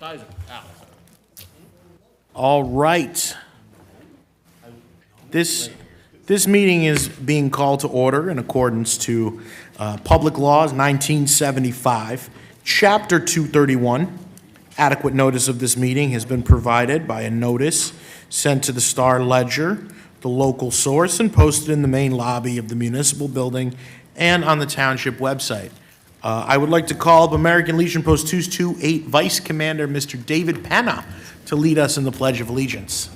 Kaiser. Al. All right. This meeting is being called to order in accordance to Public Laws 1975, Chapter 231. Adequate notice of this meeting has been provided by a notice sent to the Star Ledger, the local source, and posted in the main lobby of the municipal building and on the Township website. I would like to call up American Legion Post 228 Vice Commander Mr. David Penna to lead us in the Pledge of Allegiance.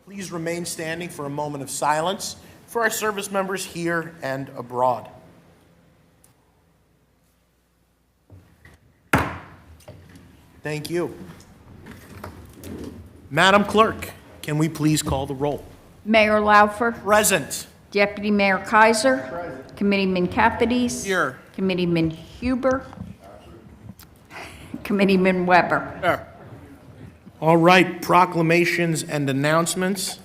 Please remain standing for a moment of silence for our service members here and abroad. Thank you. Madam Clerk, can we please call the roll? Mayor Laufer, Present. Deputy Mayor Kaiser, Committeeman Capides, Here. Committeeman Huber, Committeeman Weber. All right, proclamations and announcements.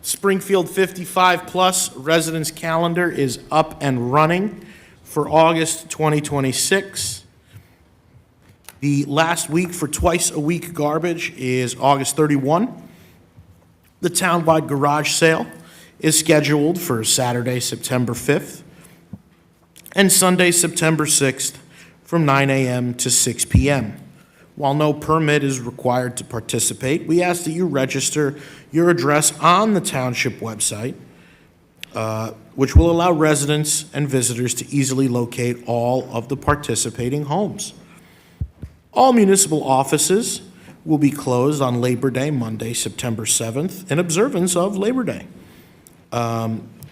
Springfield 55 Plus residence calendar is up and running for August 2026. The last week for twice a week garbage is August 31. The townwide garage sale is scheduled for Saturday, September 5th, and Sunday, September 6th from 9 a.m. to 6 p.m. While no permit is required to participate, we ask that you register your address on the Township website, which will allow residents and visitors to easily locate all of the participating homes. All municipal offices will be closed on Labor Day, Monday, September 7th, in observance of Labor Day.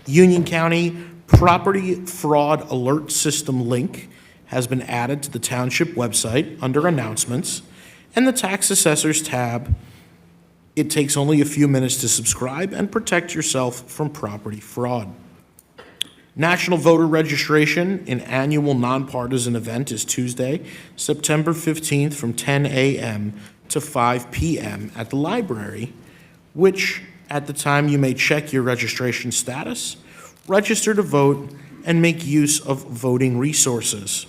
Union County Property Fraud Alert System link has been added to the Township website under Announcements and the Tax Assessors tab. It takes only a few minutes to subscribe and protect yourself from property fraud. National voter registration, an annual nonpartisan event, is Tuesday, September 15th from 10 a.m. to 5 p.m. at the library, which at the time you may check your registration status, register to vote, and make use of voting resources.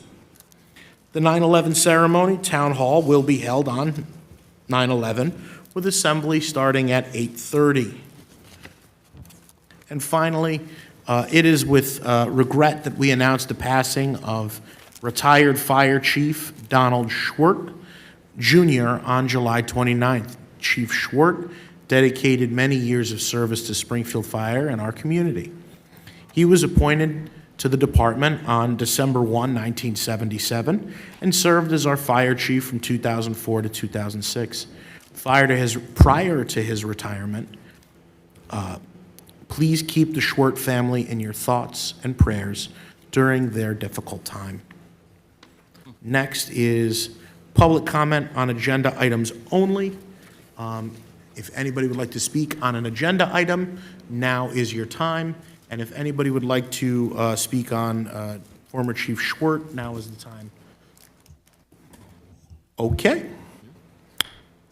The 9/11 ceremony, Town Hall, will be held on 9/11 with assembly starting at 8:30. And finally, it is with regret that we announce the passing of retired Fire Chief Donald Schwert, Jr. on July 29th. Chief Schwert dedicated many years of service to Springfield Fire and our community. He was appointed to the department on December 1, 1977, and served as our fire chief from 2004 to 2006. Prior to his retirement, please keep the Schwert family in your thoughts and prayers during their difficult time. Next is public comment on agenda items only. If anybody would like to speak on an agenda item, now is your time. And if anybody would like to speak on former Chief Schwert, now is the time. Okay.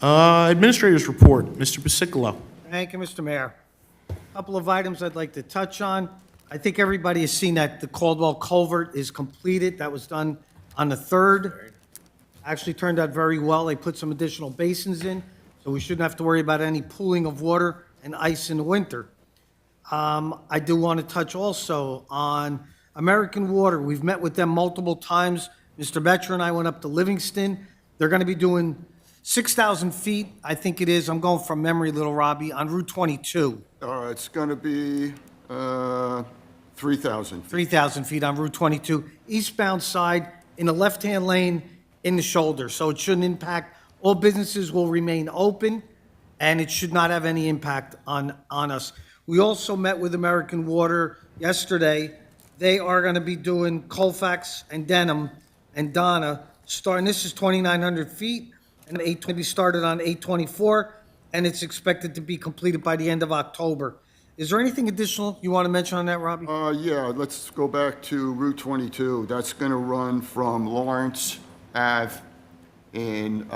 Administrator's report, Mr. Pasicolo. Thank you, Mr. Mayor. A couple of items I'd like to touch on. I think everybody has seen that the Caldwell Culvert is completed. That was done on the 3rd. Actually turned out very well. They put some additional basins in, so we shouldn't have to worry about any pooling of water and ice in the winter. I do want to touch also on American Water. We've met with them multiple times. Mr. Betcher and I went up to Livingston. They're going to be doing 6,000 feet, I think it is. I'm going from memory, Little Robbie, on Route 22. It's going to be 3,000. 3,000 feet on Route 22, eastbound side in the left-hand lane in the shoulder. So it shouldn't impact. All businesses will remain open, and it should not have any impact on us. We also met with American Water yesterday. They are going to be doing Colfax and Denham and Donna, starting, this is 2,900 feet, and 820 started on 824, and it's expected to be completed by the end of October. Is there anything additional you want to mention on that, Robbie? Yeah, let's go back to Route 22. That's going to run from Lawrence Ave in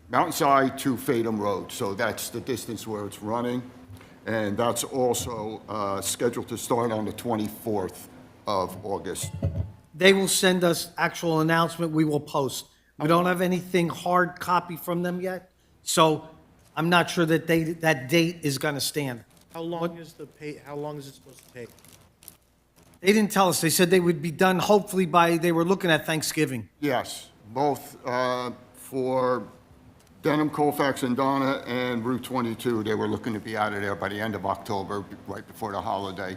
Mountainside to Fadum Road, so that's the distance where it's running. And that's also scheduled to start on the 24th of August. They will send us actual announcement, we will post. We don't have anything hard copy from them yet, so I'm not sure that that date is gonna stand. How long is how long is it supposed to take? They didn't tell us, they said they would be done hopefully they were looking at Thanksgiving. Yes, both for Denham, Colfax, and Donna, and Route 22, they were looking to be out of there by the end of October, right before the holiday.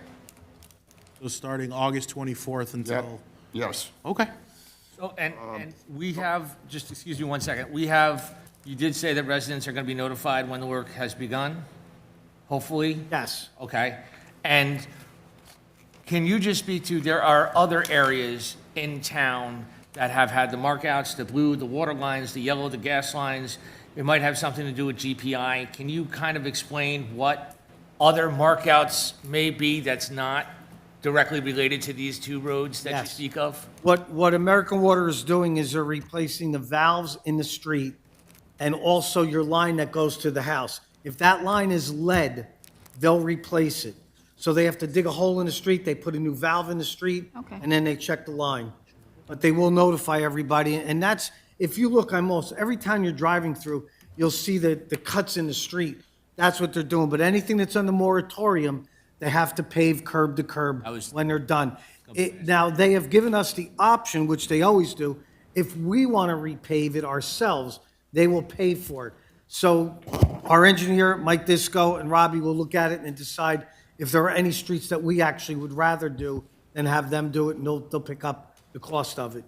So starting August 24th Yep, until, yes. okay. So, and we have, just excuse me one second, we have, you did say that residents are going to be notified when the work has begun, hopefully? Yes. Okay. And can you just speak to, there are other areas in town that have had the markouts, the blue, the water lines, the yellow, the gas lines. It might have something to do with GPI. Can you kind of explain what other markouts may be that's not directly related to these two roads that you Yes. speak of? What American Water is doing is they're replacing the valves in the street and also your line that goes to the house. If that line is lead, they'll replace it. So they have to dig a hole in the street, they put a new valve in the street, Okay. and then they check the line. But they will notify everybody, and that's, if you look on most, every time you're driving through, you'll see the cuts in the street. That's what they're doing, but anything that's on the moratorium, they have to pave curb to curb when they're done. Now, they have given us the option, which they always do, if we want to repave it ourselves, they will pay for it. So our engineer, Mike Disco, and Robbie will look at it and decide if there are any streets that we actually would rather do than have them do it, and they'll pick up the cost of it.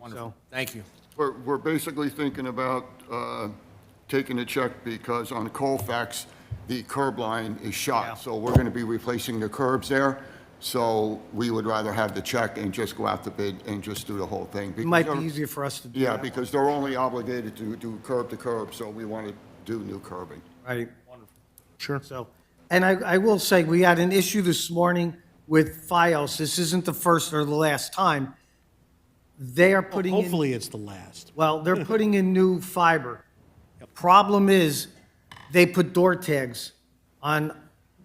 Wonderful. Thank you. We're basically thinking about taking a check because on Colfax, the curb line is Yeah. shot. So we're going to be replacing the curbs there. So we would rather have the check and just go out to bid and just do the whole thing. It might be easier for us to do Yeah, that. because they're only obligated to do curb to curb, so we want to do new curbing. Right. Sure. So, and I will say, we had an issue this morning with FiOS. This isn't the first or the last time. They are putting in, Hopefully it's the last. well, they're putting in new fiber. Problem is, they put door tags on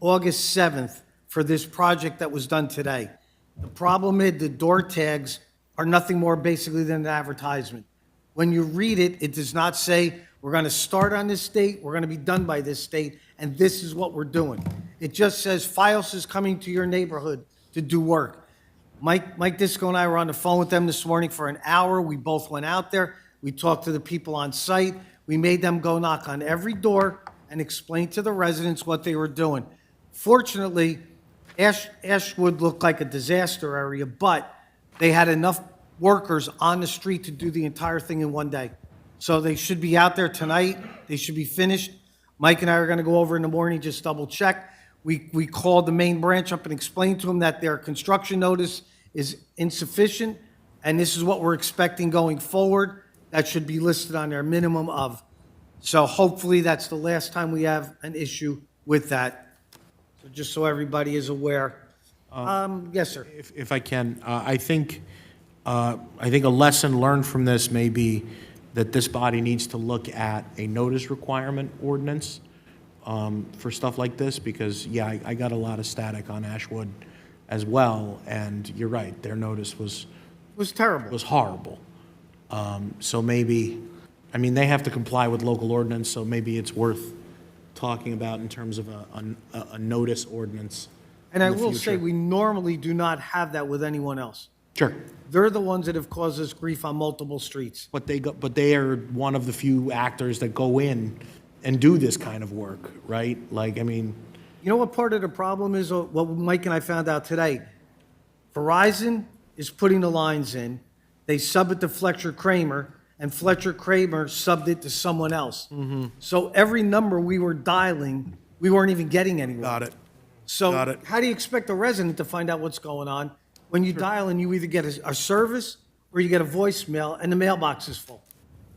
August 7th for this project that was done today. The problem is, the door tags are nothing more basically than an advertisement. When you read it, it does not say, we're going to start on this date, we're going to be done by this date, and this is what we're doing. It just says FiOS is coming to your neighborhood to do work. Mike Disco and I were on the phone with them this morning for an hour. We both went out there. We talked to the people on site. We made them go knock on every door and explain to the residents what they were doing. Fortunately, Ashwood looked like a disaster area, but they had enough workers on the street to do the entire thing in one day. So they should be out there tonight. They should be finished. Mike and I are going to go over in the morning, just double check. We called the main branch up and explained to them that their construction notice is insufficient, and this is what we're expecting going forward. That should be listed on their minimum of. So hopefully that's the last time we have an issue with that. So just so everybody is aware. Yes, sir. If I can, I think a lesson learned from this may be that this body needs to look at a notice requirement ordinance for stuff like this, because, yeah, I got a lot of static on Ashwood as well, and you're right, their notice was It was terrible. horrible. So maybe, I mean, they have to comply with local ordinance, so maybe it's worth talking about in terms of a notice ordinance. And I in the will say, future. we normally do not have that with anyone else. Sure. They're the ones that have caused us grief on multiple streets. But they are one of the few actors that go in and do this kind of work, right? Like, I mean, You know what part of the problem is, what Mike and I found out today? Verizon is putting the lines in, they sub it to Fletcher Kramer, and Fletcher Kramer subbed it to someone else. So every number we were dialing, we weren't even getting anywhere. got it. So Got it. how do you expect a resident to find out what's going on? When you dial in, you either get a service or you get a voicemail and the mailbox is full.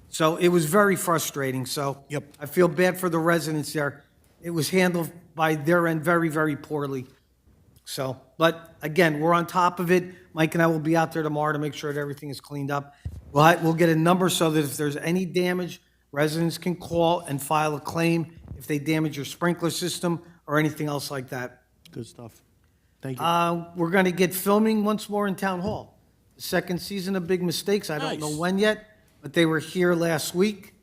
So it was very frustrating, so. Yep. I feel bad for the residents there. It was handled by their end very, very poorly. So, but again, we're on top of it. Mike and I will be out there tomorrow to make sure that everything is cleaned up. We'll get a number so that if there's any damage Residents can call and file a claim if they damage your sprinkler system or anything else like that. Good stuff. Thank you. We're going to get filming once more in Town Hall. The second season of Big Mistakes, I don't know Nice. when yet, but they were here last week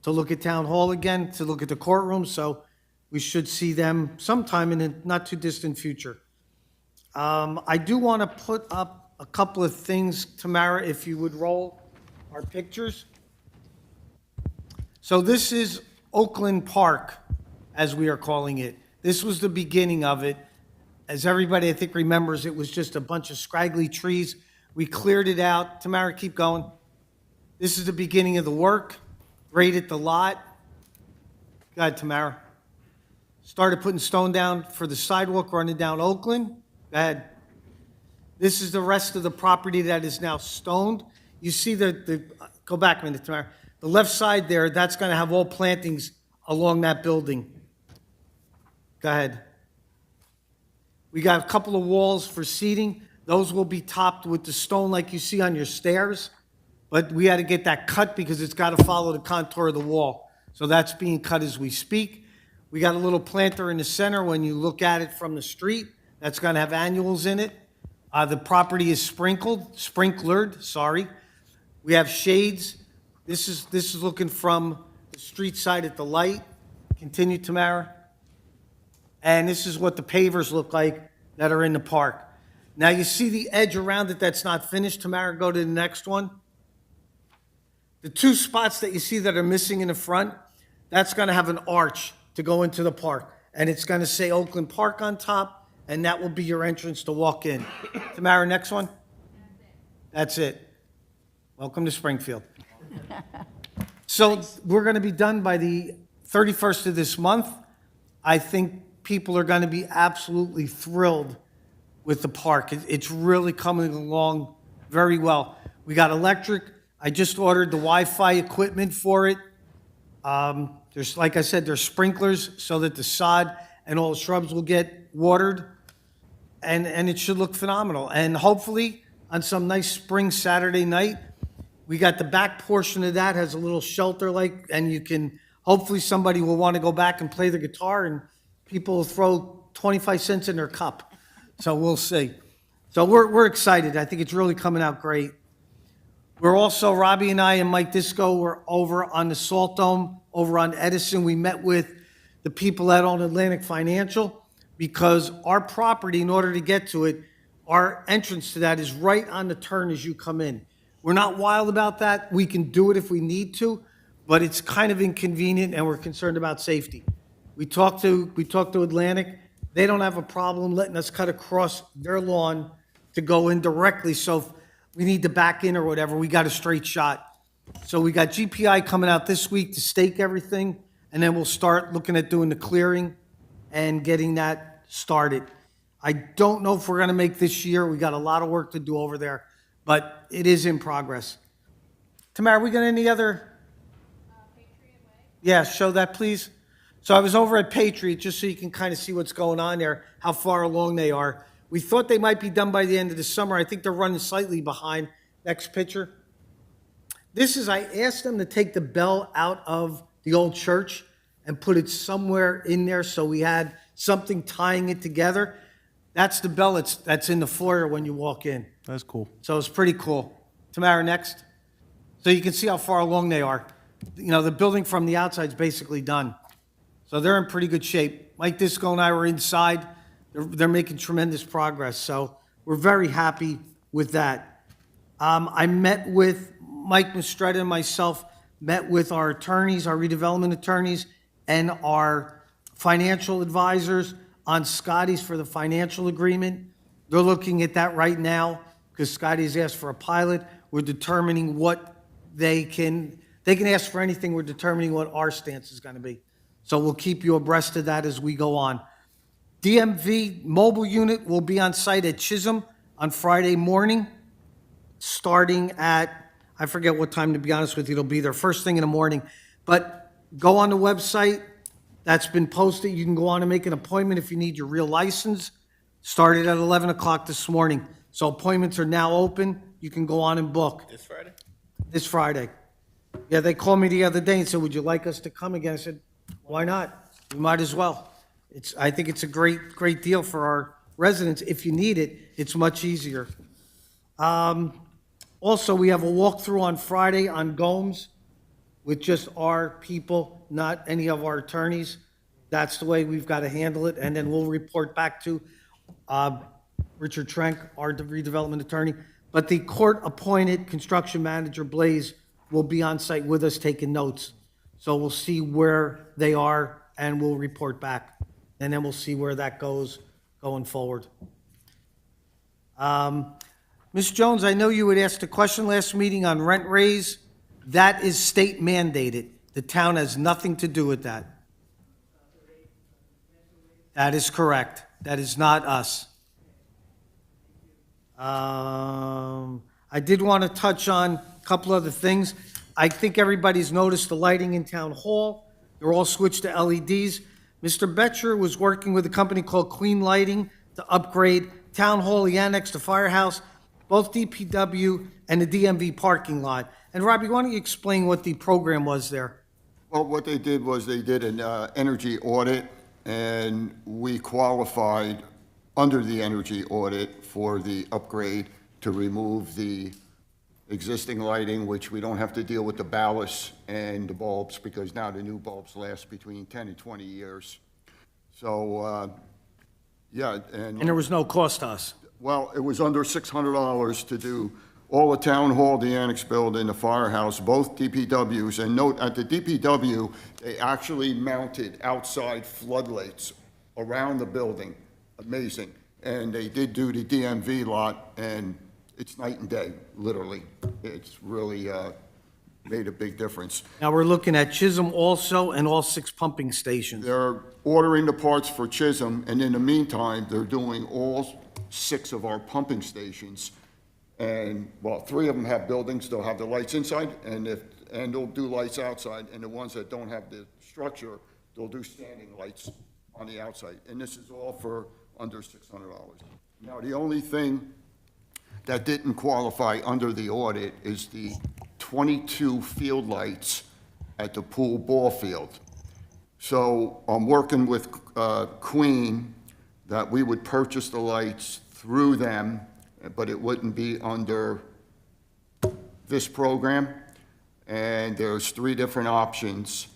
to look at Town Hall again, to look at the courtroom, so we should see them sometime in the not-too-distant future. I do want to put up a couple of things, Tamara, if you would roll our pictures. So this is Oakland Park, as we are calling it. This was the beginning of it. As everybody, I think, remembers, it was just a bunch of scraggly trees. We cleared it out. Tamara, keep going. This is the beginning of the work. Graded the lot. Go ahead, Tamara. Started putting stone down for the sidewalk running down Oakland. Go ahead. This is the rest of the property that is now stoned. You see go back a minute, Tamara. The left side there, that's going to have all plantings along that building. Go ahead. We got a couple of walls for seating. Those will be topped with the stone like you see on your stairs. But we had to get that cut because it's got to follow the contour of the wall. So that's being cut as we speak. We got a little planter in the center when you look at it from the street. That's going to have annuals in it. The property is sprinklered, sorry. We have shades. This is looking from the street side at the light. Continue, Tamara. And this is what the pavers look like that are in the park. Now you see the edge around it that's not finished. Tamara, go to the next one. The two spots that you see that are missing in the front, that's going to have an arch to go into the park. And it's going to say Oakland Park on top, and that will be your entrance to walk in. Tamara, next one. That's it. Welcome to Springfield. So we're going to be done by the 31st of this month. I think people are going to be absolutely thrilled with the park. It's really coming along very well. We got electric. I just ordered the Wi-Fi equipment for it. There's, like I said, there's sprinklers so that the sod and all the shrubs will get watered. And it should look phenomenal. And hopefully, on some nice spring Saturday night, we got the back portion of that has a little shelter like, and you can, hopefully somebody will want to go back and play the guitar and people will throw 25 cents in their cup. So we'll see. So we're excited. I think it's really coming out great. We're also, Robbie and I and Mike Disco were over on the Salt Dome, over on Edison. We met with the people that own Atlantic Financial because our property, in order to get to it, our entrance to that is right on the turn as you come in. We're not wild about that. We can do it if we need to, but it's kind of inconvenient and we're concerned about safety. We talked to Atlantic. They don't have a problem letting us cut across their lawn to go in directly. So if we need to back in or whatever, we got a straight shot. So we got GPI coming out this week to stake everything, and then we'll start looking at doing the clearing and getting that started. I don't know if we're going to make this year. We got a lot of work to do over there, but it is in progress. Tamara, we got any other? Patriot Way? Yeah, show that, please. So I was over at Patriot, just so you can kind of see what's going on there, how far along they are. We thought they might be done by the end of the summer. I think they're running slightly behind. Next picture. This is, I asked them to take the bell out of the old church and put it somewhere in there so we had something tying it together. That's the bell that's in the foyer when you walk in. That's cool. So it's pretty cool. Tamara, next. So you can see how far along they are. You know, the building from the outside is basically done. So they're in pretty good shape. Mike Disco and I were inside. They're making tremendous progress. So we're very happy with that. I met with Mike Mistretta and myself, met with our attorneys, our redevelopment attorneys, and our financial advisors on Scotty's for the financial agreement. They're looking at that right now because Scotty's asked for a pilot. We're determining what they can ask for anything. We're determining what our stance is going to be. So we'll keep you abreast of that as we go on. DMV mobile unit will be on site at Chisholm on Friday morning, starting at, I forget what time, to be honest with you, it'll be there first thing in the morning. But go on the website, that's been posted. You can go on and make an appointment if you need your real license. Started at 11 o'clock this morning. So appointments are now open. You can go on and book. This Friday? This Friday. Yeah, they called me the other day and said, would you like us to come again? I said, why not? We might as well. I think it's a great deal for our residents. If you need it, it's much easier. Also, we have a walkthrough on Friday on Gomes with just our people, not any of our attorneys. That's the way we've got to handle it, and then we'll report back to Richard Trenk, our redevelopment attorney. But the court-appointed construction manager, Blaze, will be on site with us taking notes. So we'll see where they are, and we'll report back. And then we'll see where that goes going forward. Ms. Jones, I know you had asked a question last meeting on rent raise. That is state mandated. The town has nothing to do with that. That is correct. That is not us. I did want to touch on a couple other things. I think everybody's noticed the lighting in Town Hall. They're all switched to LEDs. Mr. Betcher was working with a company called Queen Lighting to upgrade Town Hall, the annex, the firehouse, both DPW and the DMV parking lot. And Robbie, why don't you explain what the program was there? Well, what they did was they did an energy audit, and we qualified under the energy audit for the upgrade to remove the existing lighting, which we don't have to deal with the ballasts and the bulbs, because now the new bulbs last between 10 and 20 years. So, yeah, And there was no cost to us. well, it was under $600 to do all the town hall, the annex building, the firehouse, both DPWs. And note, at the DPW, they actually mounted outside floodlights around the building. Amazing. And they did do the DMV lot, and it's night and day, literally. It's really made a big difference. Now, we're looking at Chisholm also and all 6 pumping stations. They're ordering the parts for Chisholm, and in the meantime, they're doing all 6 of our pumping stations. And, well, 3 of them have buildings, they'll have the lights inside, and they'll do lights outside, and the ones that don't have the structure, they'll do standing lights on the outside. And this is all for under $600. Now, the only thing that didn't qualify under the audit is the 22 field lights at the pool ball field. So I'm working with Queen that we would purchase the lights through them, but it wouldn't be under this program. And there's 3 different options,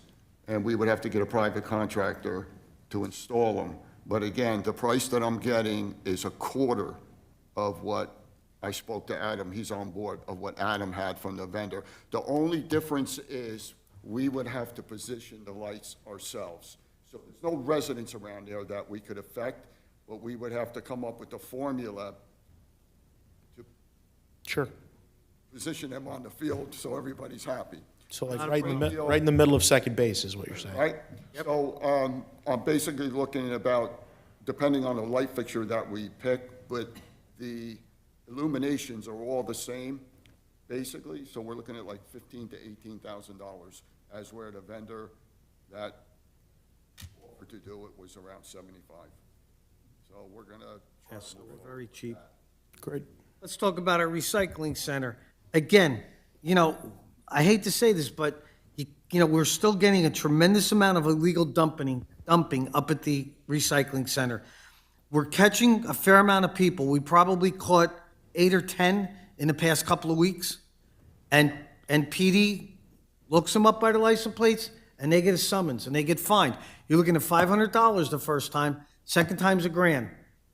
and we would have to get a private contractor to install them. But again, the price that I'm getting is a quarter of what I spoke to Adam, he's on board, of what Adam had from the vendor. The only difference is we would have to position the lights ourselves. So there's no residents around there that we could affect, but we would have to come up with a formula to Sure. position them on the field so everybody's happy. So like right in the middle of second base is what you're saying? Right? So, I'm basically looking at about, depending on the light fixture that we pick, but the illuminations are all the same, basically, so we're looking at like $15,000 to $18,000, as where the vendor that offered to do it was around 75. So we're gonna. Yes, very cheap. Great. Let's talk about our recycling center. Again, you know, I hate to say this, but, you know, we're still getting a tremendous amount of illegal dumping up at the recycling center. We're catching a fair amount of people. We probably caught 8 or 10 in the past couple of weeks. And PD looks them up by the license plates, and they get a summons, and they get fined. You're looking at $500 the first time, second time's $1,000.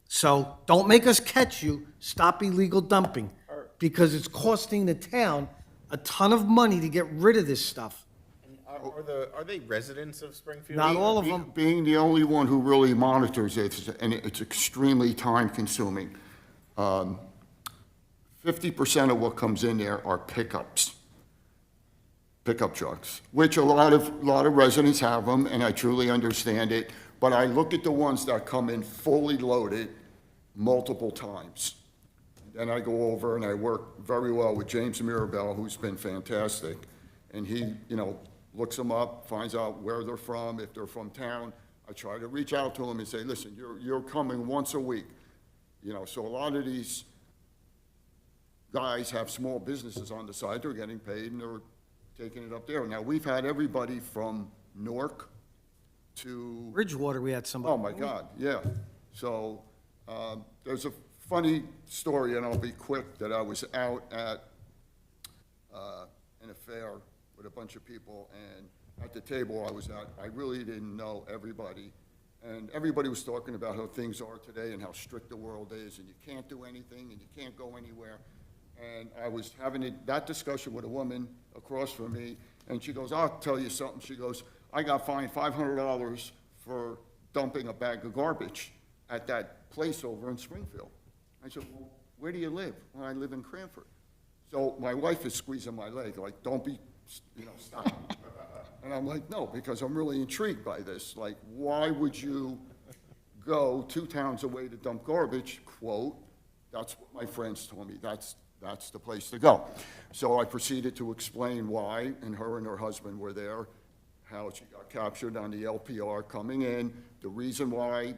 So don't make us catch you. Stop illegal dumping, because it's costing the town a ton of money to get rid of this stuff. Are they residents of Springfield? Not all of them. Being the only one who really monitors it, and it's extremely time-consuming. 50% of what comes in there are pickup trucks, which a lot of residents have them, and I truly understand it. But I look at the ones that come in fully loaded multiple times. Then I go over and I work very well with James Mirabel, who's been fantastic. And he, you know, looks them up, finds out where they're from, if they're from town. I try to reach out to them and say, listen, you're coming once a week. You know, so a lot of these guys have small businesses on the side, they're getting paid, and they're taking it up there. Now, we've had everybody from Newark to, Bridgewater, we had somebody. oh my God, yeah. So, there's a funny story, and I'll be quick, that I was out at an affair with a bunch of people, and at the table I was at, I really didn't know everybody. And everybody was talking about how things are today and how strict the world is, and you can't do anything, and you can't go anywhere. And I was having that discussion with a woman across from me, and she goes, I'll tell you something. She goes, I got fined $500 for dumping a bag of garbage at that place over in Springfield. I said, well, where do you live? Well, I live in Cranford. So my wife is squeezing my leg, like, don't be, stop. And I'm like, no, because I'm really intrigued by this. Like, why would you go 2 towns away to dump garbage? Quote, that's what my friends told me, that's the place to go. So I proceeded to explain why, and her husband were there, how she got captured on the LPR coming in, the reason why,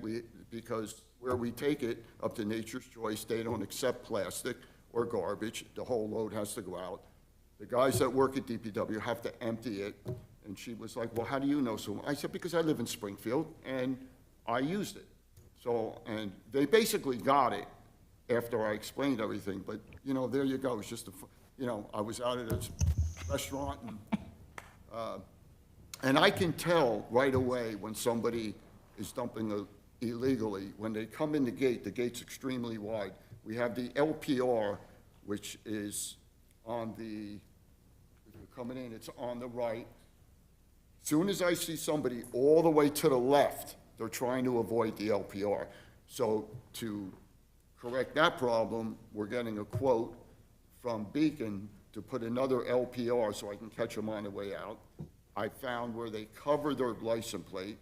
because where we take it up to Nature's Choice, they don't accept plastic or garbage, the whole load has to go out. The guys that work at DPW have to empty it. And she was like, well, how do you know so? I said, because I live in Springfield, and I used it. So, and they basically got it after I explained everything, but, there you go. It's just, I was out at a restaurant, and I can tell right away when somebody is dumping illegally. When they come in the gate's extremely wide. We have the LPR, which is on the, if you're coming in, it's on the right. Soon as I see somebody all the way to the left, they're trying to avoid the LPR. So to correct that problem, we're getting a quote from Beacon to put another LPR so I can catch them on the way out. I found where they cover their license plate.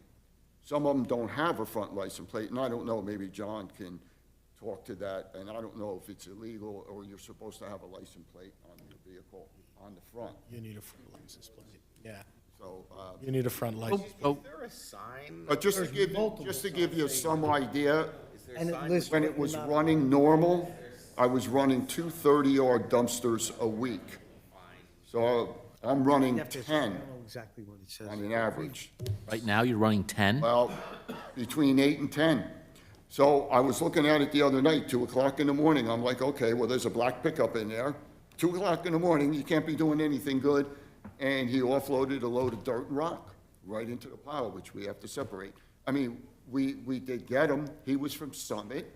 Some of them don't have a front license plate, and I don't know, maybe John can talk to that, and I don't know if it's illegal or you're supposed to have a license plate on your vehicle on the front. You need a front license plate, yeah. So, You need a front license. Is there a sign? but just to give you some idea, And it lists when it was running normal, I was running 2 30-yard dumpsters a week. So I'm running I 10 don't know exactly what it says. on an average. Right now, you're running 10? Well, between 8 and 10. So I was looking at it the other night, 2 o'clock in the morning. I'm like, okay, well, there's a black pickup in there. 2 o'clock in the morning, you can't be doing anything good. And he offloaded a load of dirt and rock right into the pile, which we have to separate. I mean, we did get him. He was from Summit.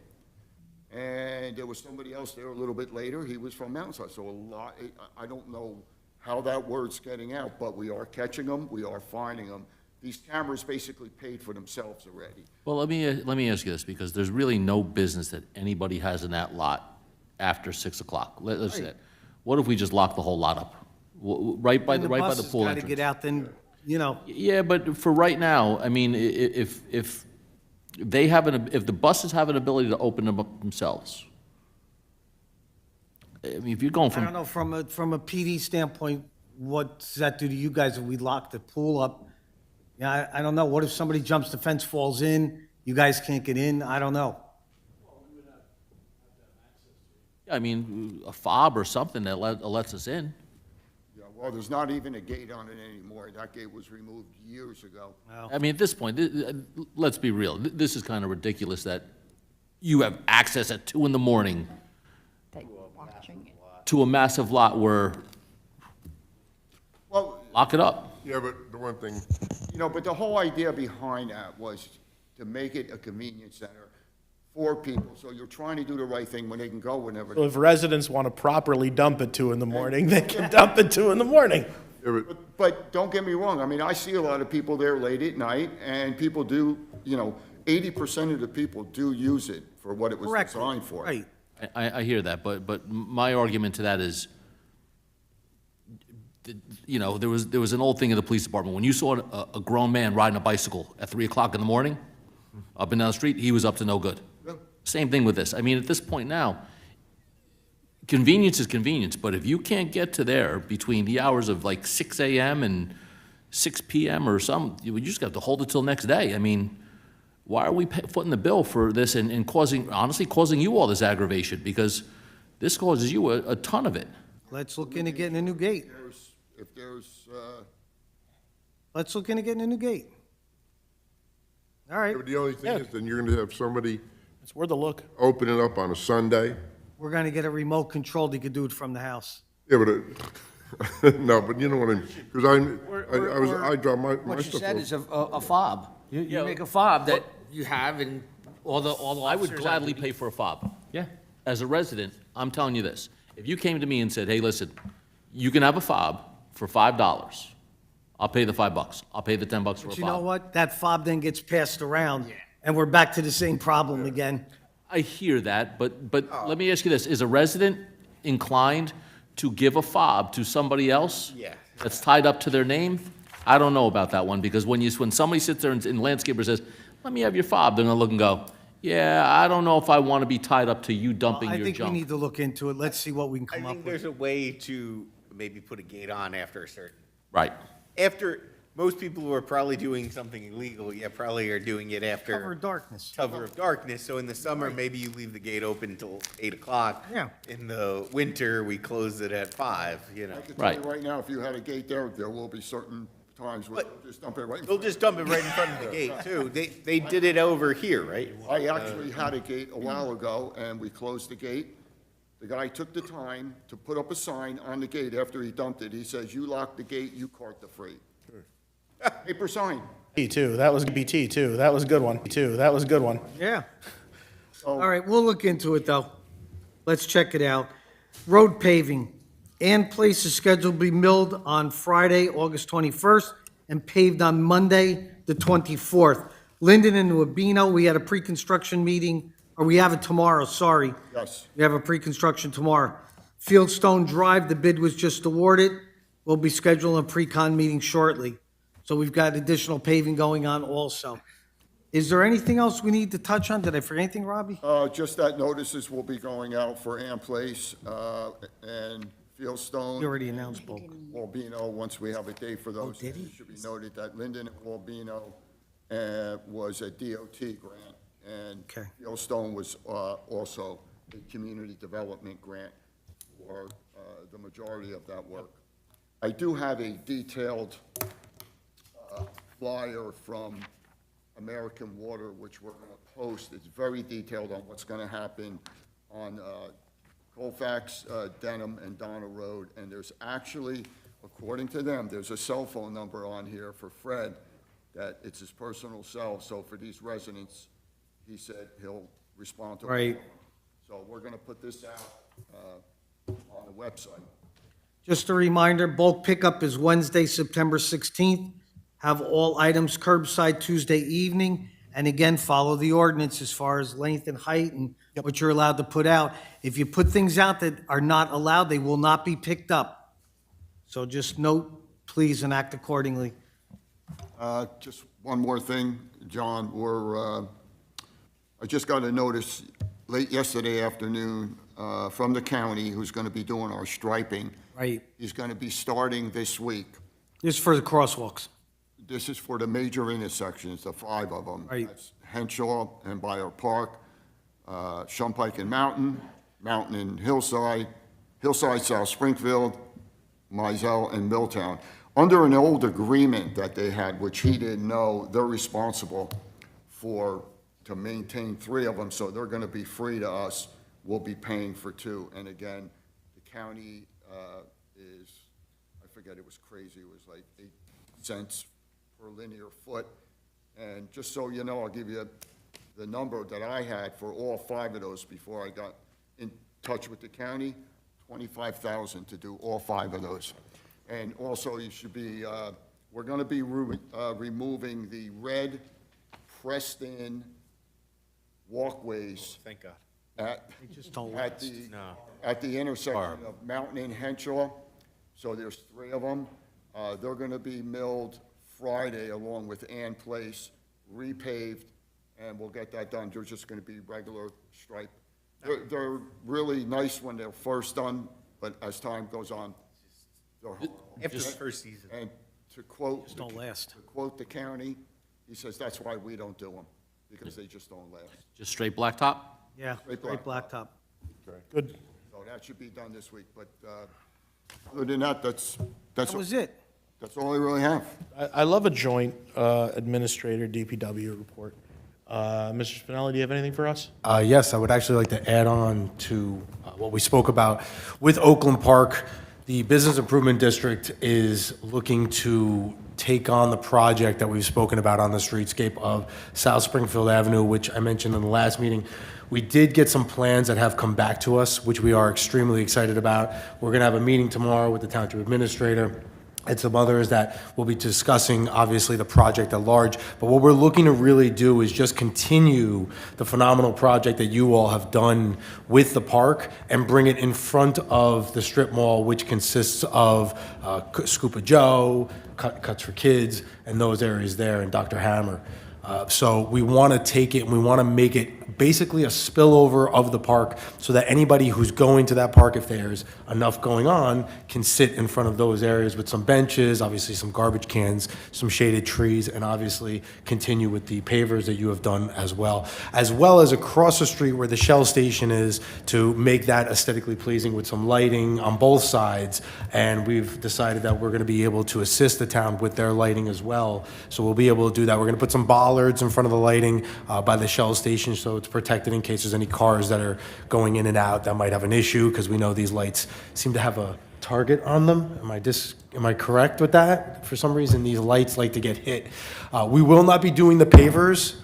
And there was somebody else there a little bit later. He was from Mountainside. So I don't know how that word's getting out, but we are catching them. We are finding them. These cameras basically paid for themselves already. Well, let me ask you this, because there's really no business that anybody has in that lot after 6 o'clock. Let's say, what if we just lock the whole lot up? Right by the pool Got to entrance? get out, then, Yeah, but for right now, I mean, if they have if the buses have an ability to open them up themselves, I mean, if you're going I don't know, from a PD standpoint, what does that do to you guys if we lock the pool up? Yeah, I don't know. What if somebody jumps the fence, falls in, you guys can't get in? I don't know. I mean, a fob or something that lets us in. Yeah, well, there's not even a gate on it anymore. That gate was removed years ago. I mean, at this point, let's be real. This is kind of ridiculous that you have access at 2 in the morning They were watching it. to a massive lot where, Well, lock it up. Yeah, but the one thing, but the whole idea behind that was to make it a convenience center for people. So you're trying to do the right thing when they can go whenever. So if residents want to properly dump at 2 in the morning, they can dump at 2 in the morning. yeah, but But don't get me wrong, I mean, I see a lot of people there late at night, and people do, 80% of the people do use it for what it was Correct. designed for. Right. I hear that, but my argument to that is, there was an old thing in the police department. When you saw a grown man riding a bicycle at 3 o'clock in the morning, up and down the street, he was up to no good. Yeah. Same thing with this. I mean, at this point now, convenience is convenience, but if you can't get to there between the hours of like 6 a.m. and 6 p.m. or something, you just have to hold it till next day. I mean, why are we footing the bill for this and honestly causing you all this aggravation? Because this causes you a ton of it. Let's look into getting a new gate. if there's, Let's look into getting a new gate. All right, But the only thing is, then you're gonna have somebody It's worth a look. open it up on a Sunday. we're gonna get a remote control, you could do it from the house. Yeah, but no, but you know what I mean, because I drop my What you stuff said off. is a fob. You make a fob that you have and all the I would officers have gladly to pay for a fob. Yeah. As a resident, I'm telling you this, if you came to me and said, hey, listen, you can have a fob for $5, I'll pay the $5. I'll pay the $10 for a But you know fob. what? That fob then gets passed around, and we're back to the same problem again. I hear that, but let me ask you this, is a resident inclined to give a fob to somebody else? Yeah. That's tied up to their name? I don't know about that one, because when somebody sits there and landscaper says, let me have your fob, they're gonna look and go, yeah, I don't know if I wanna be tied up to you dumping I your think we junk. need to look into it. Let's see what we can I come up think with. there's a way to maybe put a gate on after a certain, Right. after, most people who are probably doing something illegal, probably are doing it after. Cover of darkness. Cover of darkness, so in the summer, maybe you leave the gate open until 8 o'clock. Yeah. In the winter, we close it at 5, you know. I can tell you Right. right now, if you had a gate there, there will be certain times where But- they'll just dump it right in They'll front. just dump it right in front of the gate, too. They did it over here, right? I actually had a gate a while ago, and we closed the gate. The guy took the time to put up a sign on the gate after he dumped it. He says, you lock the gate, you cart the freight. Paper sign. T2, that was BT too. That was a good one. Too, that was a good one. Yeah. So- All right, we'll look into it, though. Let's check it out. Road paving. Ann Place is scheduled to be milled on Friday, August 21st, and paved on Monday, the 24th. Linden and Wabeno, we had a pre-construction meeting, or we have it tomorrow, sorry. Yes. We have a pre-construction tomorrow. Fieldstone Drive, the bid was just awarded. We'll be scheduling a pre-con meeting shortly. So we've got additional paving going on also. Is there anything else we need to touch on? Did I forget anything, Robbie? Just that notices will be going out for Ann Place, and You Fieldstone, already announced both. Wabeno, once we have a date for those. did he? It should be noted that Linden and Wabeno, was a DOT grant, and Okay. Fieldstone was, also a community development grant for, the majority of that work. I do have a detailed, flyer from American Water, which we're going to post. It's very detailed on what's going to happen on Colfax, Denham, and Donna Road. And there's actually, according to them, there's a cell phone number on here for Fred, that it's his personal cell. So for these residents, he said he'll respond to. Right. So we're going to put this out on the website. Just a reminder, bulk pickup is Wednesday, September 16th. Have all items curbside Tuesday evening. And again, follow the ordinance as far as length and height and what you're allowed to put out. If you put things out that are not allowed, they will not be picked up. So just note, please, and act accordingly. Just one more thing, John, I just got a notice late yesterday afternoon from the county who's going to be doing our striping. Right. He's going to be starting this week. This is for the crosswalks. This is for the major intersections, the 5 of them. Right. That's Henshaw and Byer Park, Shumpike and Mountain, Mountain and Hillside, Hillside South Springfield, Mizell and Milltown. Under an old agreement that they had, which he didn't know, they're responsible to maintain 3 of them, so they're going to be free to us. We'll be paying for 2. And again, the county is, I forget, it was crazy, it was like 8 cents per linear foot. And just so you know, I'll give you the number that I had for all 5 of those before I got in touch with the county, $25,000 to do all 5 of those. And also, you should be, we're going to be removing the red pressed-in walkways Thank God. Just don't at the intersection of Mountain and Henshaw. So there's 3 of them. They're going to be milled Friday along with Ann Place, repaved, and we'll get that done. They're just going to be regular stripe. They're really nice when they're first done, but as time goes on, they're horrible. After the first season. And to quote, don't last. to quote the county, he says that's why we don't do them, because they just don't last. Just straight blacktop? Yeah, Straight great blacktop. blacktop. Good. So that should be done this week, but Other than that, That was it. that's all I really have. I love a joint administrator DPW report. Mr. Spinelli, do you have anything for us? Yes, I would actually like to add on to what we spoke about. With Oakland Park, the Business Improvement District is looking to take on the project that we've spoken about on the streetscape of South Springfield Avenue, which I mentioned in the last meeting. We did get some plans that have come back to us, which we are extremely excited about. We're going to have a meeting tomorrow with the Township Administrator and some others that will be discussing, obviously, the project at large. But what we're looking to really do is just continue the phenomenal project that you all have done with the park and bring it in front of the strip mall, which consists of Scoop of Joe, Cuts for Kids, and those areas there, and Dr. Hammer. So we want to take it and we want to make it basically a spillover of the park so that anybody who's going to that park, if there's enough going on, can sit in front of those areas with some benches, obviously some garbage cans, some shaded trees, and obviously continue with the pavers that you have done as well as across the street where the Shell station is, to make that aesthetically pleasing with some lighting on both sides. And we've decided that we're going to be able to assist the town with their lighting as well. So we'll be able to do that. We're going to put some bollards in front of the lighting by the Shell station, so it's protected in case there's any cars that are going in and out that might have an issue, because we know these lights seem to have a target on them. Am I correct with that? For some reason, these lights like to get hit. We will not be doing the pavers.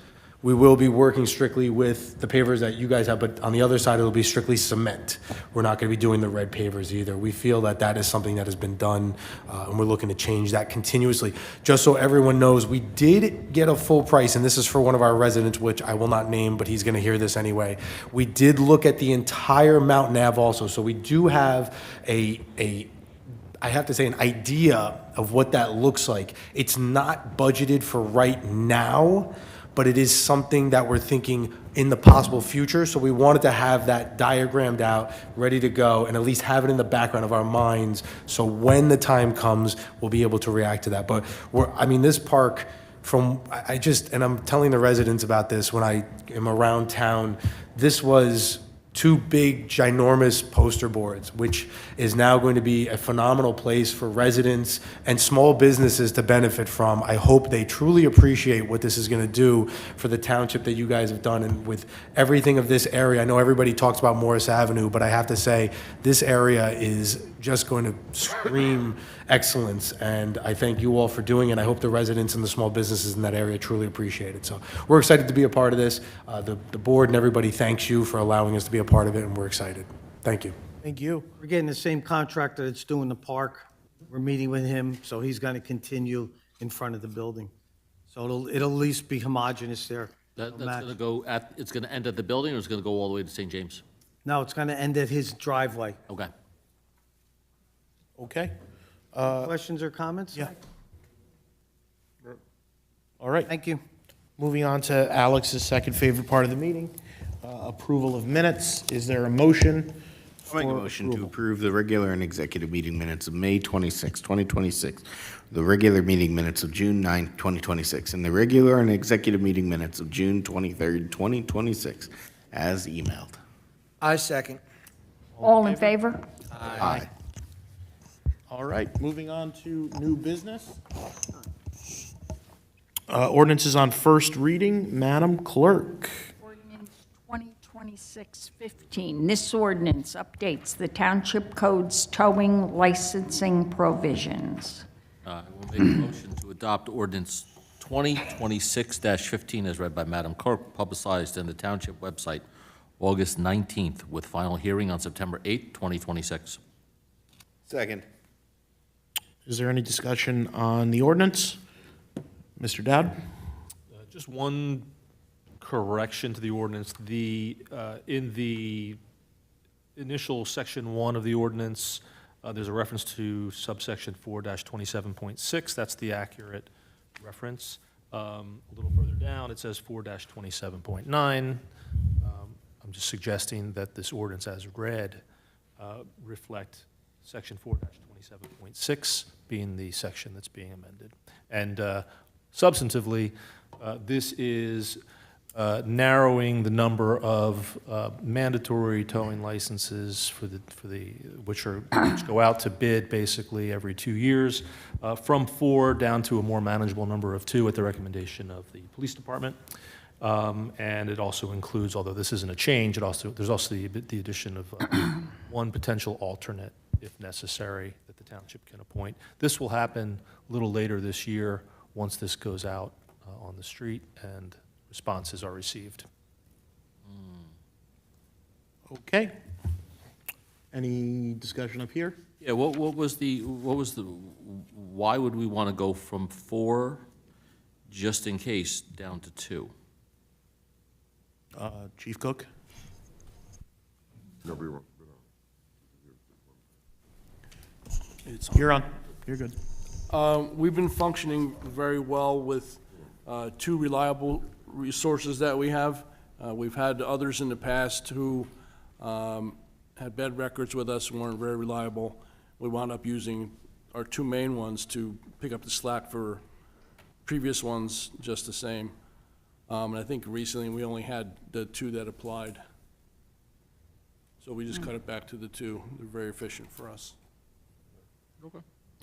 We will be working strictly with the pavers that you guys have, but on the other side, it'll be strictly cement. We're not going to be doing the red pavers either. We feel that that is something that has been done, and we're looking to change that continuously. Just so everyone knows, we did get a full price, and this is for one of our residents, which I will not name, but he's going to hear this anyway. We did look at the entire Mountain Ave also, so we do have I have to say, an idea of what that looks like. It's not budgeted for right now, but it is something that we're thinking in the possible future. So we wanted to have that diagrammed out, ready to go, and at least have it in the background of our minds. So when the time comes, we'll be able to react to that. But this park, and I'm telling the residents about this when I am around town, this was 2 big, ginormous poster boards, which is now going to be a phenomenal place for residents and small businesses to benefit from. I hope they truly appreciate what this is going to do for the township that you guys have done. And with everything of this area, I know everybody talks about Morris Avenue, but I have to say, this area is just going to scream excellence. And I thank you all for doing it. I hope the residents and the small businesses in that area truly appreciate it. So we're excited to be a part of this. The board and everybody thanks you for allowing us to be a part of it, and we're excited. Thank you. Thank you. We're getting the same contractor that's doing the park. We're meeting with him, so he's going to continue in front of the building. So it'll at least be homogeneous there. That's It'll match. going to it's going to end at the building, or it's going to go all the way to St. James? No, it's going to end at his driveway. Okay. Okay. Questions or comments? Yeah. All right. Thank you. Moving on to Alex's second favorite part of the meeting, approval of minutes. Is there a motion? I'll make a for motion to approval? approve the regular and executive meeting minutes of May 26, 2026, the regular meeting minutes of June 9, 2026, and the regular and executive meeting minutes of June 23, 2026, as emailed. I second. All in favor? Aye. All right, moving on to new business. Ordinances on first reading. Madam Clerk. Ordinance 2026-15. This ordinance updates the Township Code's towing licensing provisions. I will make a motion to adopt ordinance 2026-15 as read by Madam Clerk, publicized in the Township website August 19th, with final hearing on September 8th, 2026. Second. Is there any discussion on the ordinance? Mr. Dowd? Just one correction to the ordinance. In the initial section 1 of the ordinance, there's a reference to subsection 4-27.6. That's the accurate reference. A little further down, it says 4-27.9. I'm just suggesting that this ordinance as read reflect section 4-27.6 being the section that's being amended. And substantively, this is narrowing the number of mandatory towing licenses which go out to bid basically every 2 years, from 4 down to a more manageable number of 2 at the recommendation of the police department. And it also includes, although this isn't a change, there's also the addition of 1 potential alternate, if necessary, that the township can appoint. This will happen a little later this year, once this goes out on the street and responses are received. Okay. Any discussion up here? Yeah, what was the, why would we want to go from 4, just in case, down to 2? Chief Cook? Nobody wants, You're on. You're good. We've been functioning very well with 2 reliable resources that we have. We've had others in the past who had bad records with us and weren't very reliable. We wound up using our 2 main ones to pick up the slack for previous ones just the same. And I think recently we only had the 2 that applied. So we just cut it back to the 2. They're very efficient for us. Okay.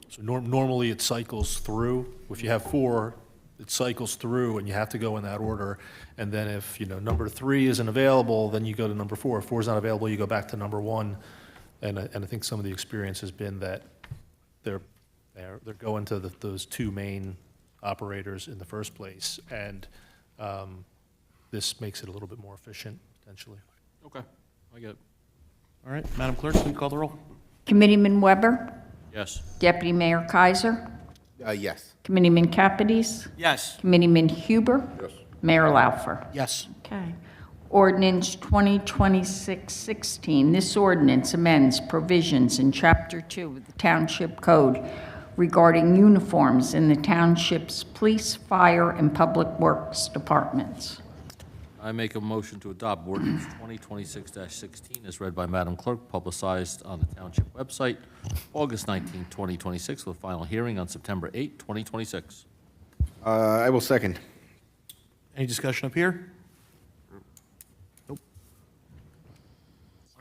So normally it cycles through. If you have 4, it cycles through and you have to go in that order. And then if, number 3 isn't available, then you go to number 4. If 4 is not available, you go back to number 1. And I think some of the experience has been that they're going to those 2 main operators in the first place. And this makes it a little bit more efficient, potentially. Okay, I get it. All right, Madam Clerk, please call the roll. Committeeman Weber, Yes. Deputy Mayor Kaiser, Yes. Committeeman Capides, Yes. Committeeman Huber, yes. Mayor Laufer. Yes. Okay. Ordinance 2026-16. This ordinance amends provisions in Chapter 2 of the Township Code regarding uniforms in the township's police, fire, and public works departments. I make a motion to adopt ordinance 2026-16 as read by Madam Clerk, publicized on the township website, August 19, 2026, with final hearing on September 8, 2026. I will second. Any discussion up here? Nope.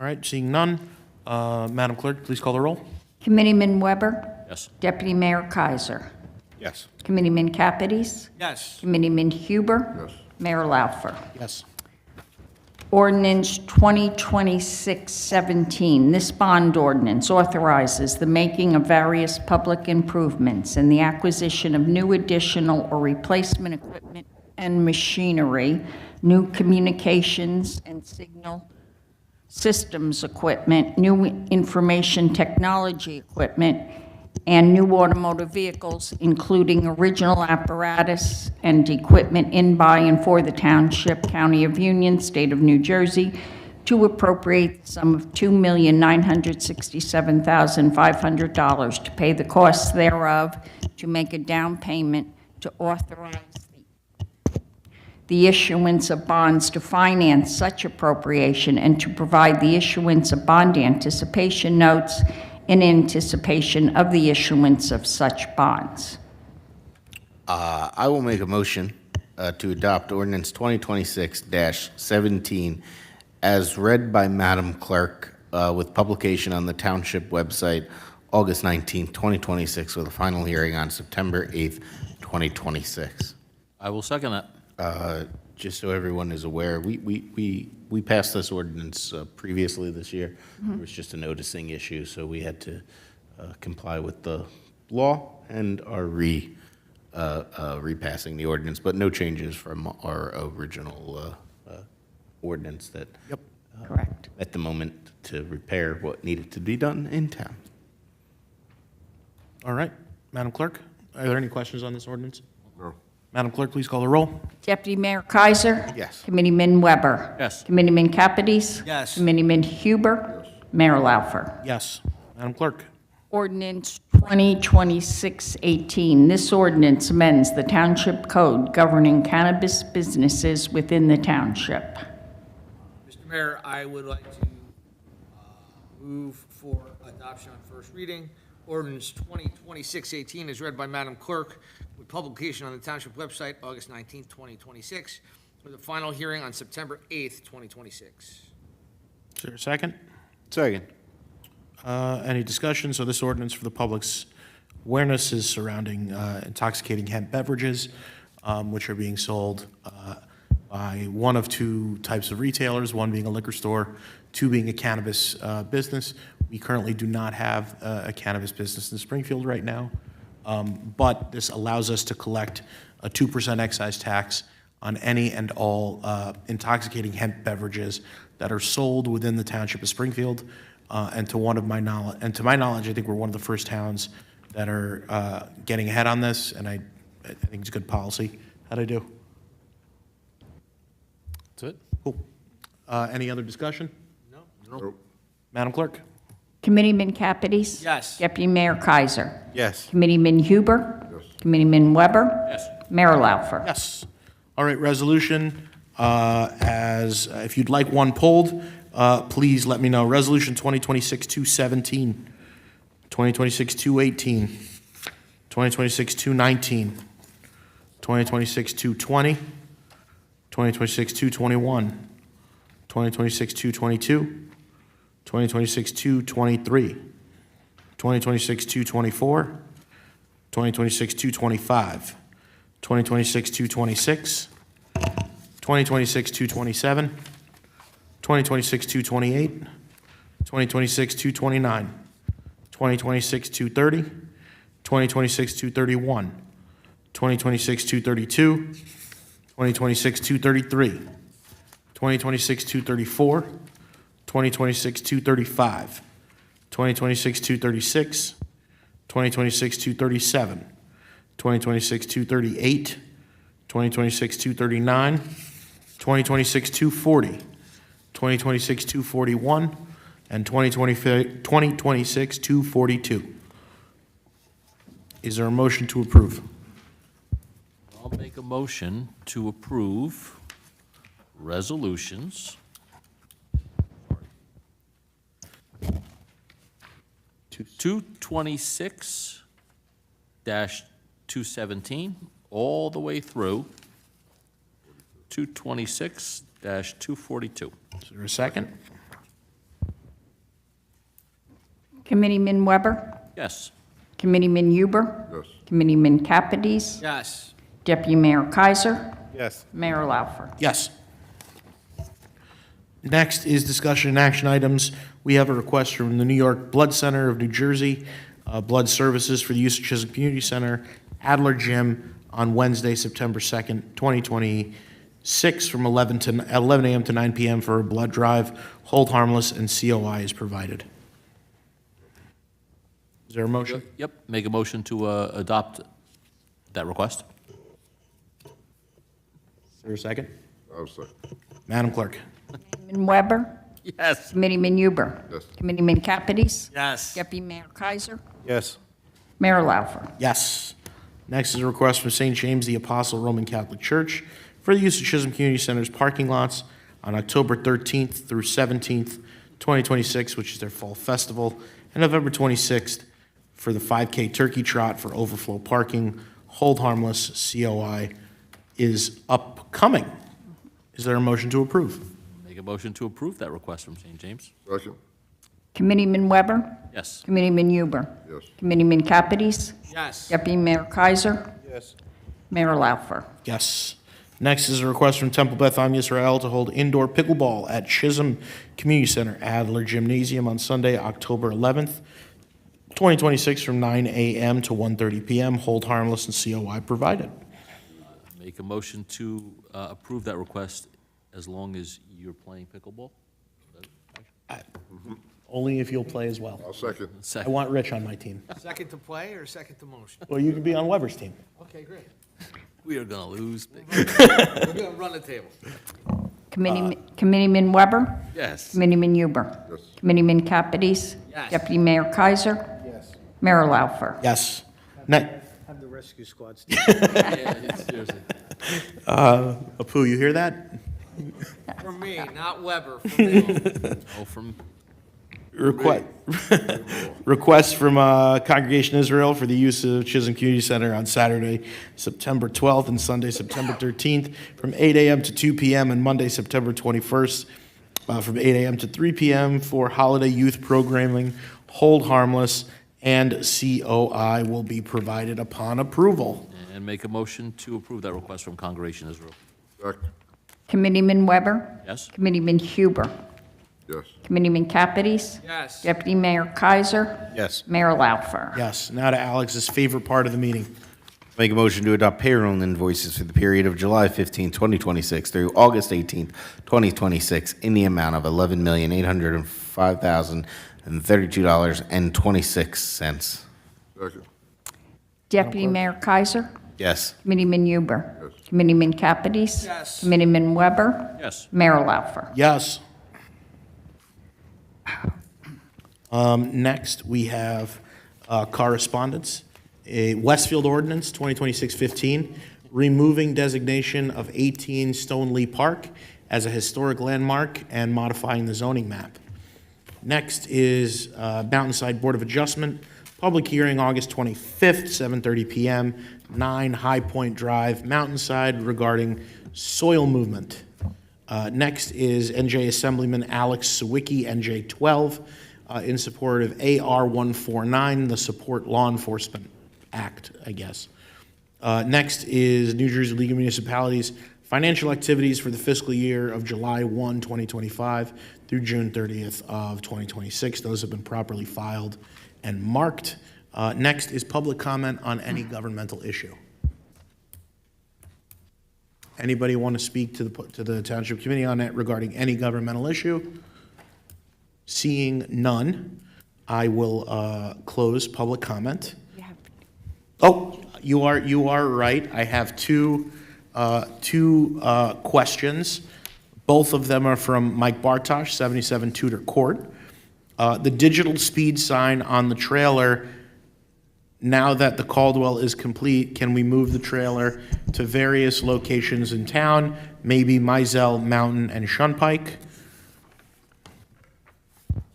All right, seeing none. Madam Clerk, please call the roll. Committeeman Weber, Yes. Deputy Mayor Kaiser, Yes. Committeeman Capides, Yes. Committeeman Huber, Yes. Mayor Laufer. Yes. Ordinance 2026-17. This bond ordinance authorizes the making of various public improvements and the acquisition of new additional or replacement equipment and machinery, new communications and signal systems equipment, new information technology equipment, and new automotive vehicles, including original apparatus and equipment in, by, and for the Township, County of Union, State of New Jersey, to appropriate the sum of $2,967,500 to pay the costs thereof, to make a down payment, to authorize the issuance of bonds to finance such appropriation, and to provide the issuance of bond anticipation notes in anticipation of the issuance of such bonds. I will make a motion to adopt ordinance 2026-17 as read by Madam Clerk with publication on the township website August 19, 2026, with a final hearing on September 8th, 2026. I will second that. Just so everyone is aware, we passed this ordinance previously this year. It was just a noticing issue, so we had to comply with the law and are repassing the ordinance, but no changes from our original ordinance that Correct. at the moment to repair what needed to be done in town. All right, Madam Clerk, are there any questions on this ordinance? No. Madam Clerk, please call the roll. Deputy Mayor Kaiser. Yes. Committeeman Weber. Yes. Committeeman Capides. Yes. Committeeman Huber. Mayor Laufer. Yes. Madam Clerk. Ordinance 2026-18. This ordinance amends the Township Code governing cannabis businesses within the township. Mr. Mayor, I would like to move for adoption on first reading. Ordinance 2026-18 is read by Madam Clerk with publication on the Township website, August 19th, 2026, for the final hearing on September 8th, 2026. Is there a second? Second. Any discussion? So this ordinance for the public's awareness is surrounding intoxicating hemp beverages, which are being sold by one of two types of retailers, one being a liquor store, two being a cannabis business. We currently do not have a cannabis business in Springfield right now, but this allows us to collect a 2% excise tax on any and all intoxicating hemp beverages that are sold within the township of Springfield. And to my knowledge, I think we're one of the first towns that are getting ahead on this, and I think it's good policy. How'd I do? That's it? Cool. Any other discussion? Nope. Madam Clerk? Committeeman Capides? Yes. Deputy Mayor Kaiser? Yes. Committeeman Huber? Yes. Committeeman Weber? Yes. Mayor Laufer? Yes. All right, resolution, if you'd like one pulled, please let me know. Resolution 2026-217, 2026-218, 2026-219, 2026-220, 2026-221, 2026-222, 2026-223, 2026-224, 2026-225, 2026-226, 2026-227, 2026-228, 2026-229, 2026-230, 2026-231, 2026-232, 2026-233, 2026-234, 2026-235, 2026-236, 2026-237, 2026-238, 2026-239, 2026-240, 2026-241, and 2026-242. Is there a motion to approve? I'll make a motion to approve resolutions 226-217, all the way through 226-242. Is there a second? Committeeman Weber? Yes. Committeeman Huber? Yes. Committeeman Capides? Yes. Deputy Mayor Kaiser? Yes. Mayor Laufer? Yes. Next is discussion and action items. We have a request from the New York Blood Center of New Jersey, blood services for the use of Chisholm Community Center, Adler Gym, on Wednesday, September 2nd, 2026, from 11 a.m. to 9 p.m. for a blood drive. Hold harmless, and COI is provided. Is there a motion? Yep, make a motion to adopt that request. Is there a second? I'll second. Madam Clerk? Committeeman Weber? Yes. Committeeman Huber? Yes. Committeeman Capides? Yes. Deputy Mayor Kaiser? Yes. Mayor Laufer? Yes. Next is a request from St. James the Apostle Roman Catholic Church for the use of Chisholm Community Center's parking lots on October 13th through 17th, 2026, which is their fall festival, and November 26th for the 5K turkey trot for overflow parking. Hold harmless, COI is upcoming. Is there a motion to approve? Make a motion to approve that request from St. James. Second. Committeeman Weber? Yes. Committeeman Huber? Yes. Committeeman Capides? Yes. Deputy Mayor Kaiser? Yes. Mayor Laufer? Yes. Next is a request from Temple Beth Am Yisrael to hold indoor pickleball at Chisholm Community Center Adler Gymnasium on Sunday, October 11th, 2026, from 9 a.m. to 1:30 p.m. Hold harmless, and COI provided. Make a motion to approve that request as long as you're playing pickleball. Only if you'll play as well. I'll second. I Second. want Rich on my team. Second to play or second to motion? Well, you can be on Weber's team. Okay, great. We are gonna lose big. We're gonna run the table. Committeeman Weber? Yes. Committeeman Huber? Yes. Committeeman Capides? Yes. Deputy Mayor Kaiser? Yes. Mayor Laufer? Yes. Have the rescue squads. Yeah, seriously. Apu, you hear that? For me, not Weber, for me. Oh, from Request from Congregation Israel for the use of Chisholm Community Center on Saturday, September 12th and Sunday, September 13th, from 8 a.m. to 2 p.m. and Monday, September 21st, from 8 a.m. to 3 p.m. for holiday youth programming. Hold harmless, and COI will be provided upon approval. And make a motion to approve that request from Congregation Israel. Second. Committeeman Weber? Yes? Committeeman Huber? Yes. Committeeman Capides? Yes. Deputy Mayor Kaiser? Yes. Mayor Laufer? Yes, now to Alex's favorite part of the meeting. Make a motion to adopt payroll and invoices for the period of July 15, 2026 through August 18, 2026 in the amount of $11,805,032.26. Second. Deputy Mayor Kaiser? Yes. Committeeman Huber? Yes. Committeeman Capides? Yes. Committeeman Weber? Yes. Mayor Laufer? Yes. Next, we have correspondence. A Westfield Ordinance, 2026-15, removing designation of 18 Stoneleigh Park as a historic landmark and modifying the zoning map. Next is Mountainside Board of Adjustment, public hearing August 25th, 7:30 p.m., 9 High Point Drive, Mountainside, regarding soil movement. Next is NJ Assemblyman Alex Sawicki, NJ 12, in support of AR 149, the Support Law Enforcement Act, I guess. Next is New Jersey League of Municipalities financial activities for the fiscal year of July 1, 2025 through June 30th of 2026. Those have been properly filed and marked. Next is public comment on any governmental issue. Anybody want to speak to the Township Committee on it regarding any governmental issue? Seeing none, I will close public comment. Oh, you are right. I have two questions. Both of them are from Mike Bartosh, 77 Tudor Court. The digital speed sign on the trailer, now that the Caldwell is complete, can we move the trailer to various locations in town, maybe Mizell, Mountain, and Shunpike?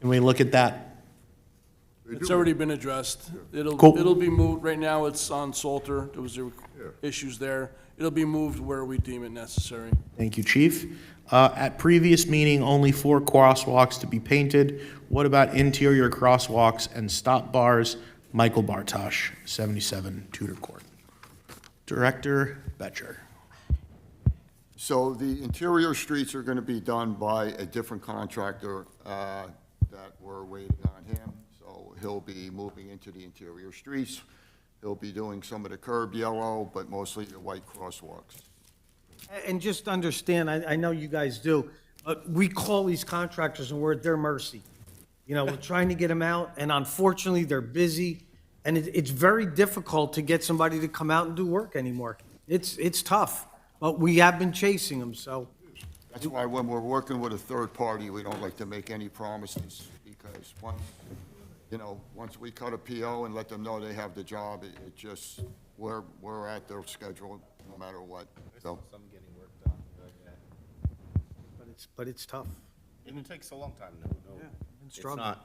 Can we look at that? It's already been addressed. Cool. It'll be moved, right now it's on Salter, there was issues there. It'll be moved where we deem it necessary. Thank you, Chief. At previous meeting, only 4 crosswalks to be painted. What about interior crosswalks and stop bars? Michael Bartosh, 77 Tudor Court. Director Betcher. So the interior streets are going to be done by a different contractor that we're waiting on him. So he'll be moving into the interior streets. He'll be doing some of the curb yellow, but mostly the white crosswalks. And just understand, I know you guys do, we call these contractors and we're at their mercy. You know, we're trying to get them out, and unfortunately, they're busy, and it's very difficult to get somebody to come out and do work anymore. It's tough, but we have been chasing them, so. That's why when we're working with a third party, we don't like to make any promises, because once we cut a PO and let them know they have the job, it just, we're at their schedule no matter what, so. But it's tough. And it takes a long time, It's struggle.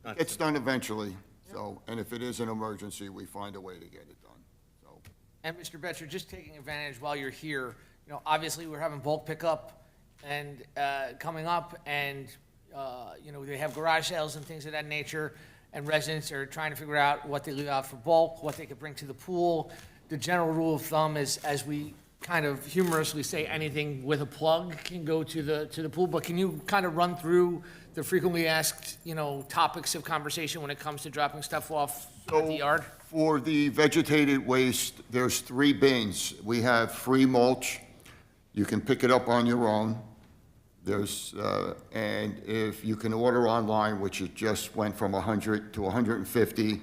not. It's done eventually, so, and if it is an emergency, we find a way to get it done, so. And Mr. Betcher, just taking advantage while you're here, obviously we're having bulk pickup and coming up, and they have garage sales and things of that nature, and residents are trying to figure out what they leave out for bulk, what they could bring to the pool. The general rule of thumb is, as we kind of humorously say, anything with a plug can go to the pool, but can you kind of run through the frequently asked, topics of conversation when it comes to dropping stuff off at the yard? For the vegetated waste, there's 3 bins. We have free mulch. You can pick it up on your own. And if you can order online, which it just went from 100 to 150,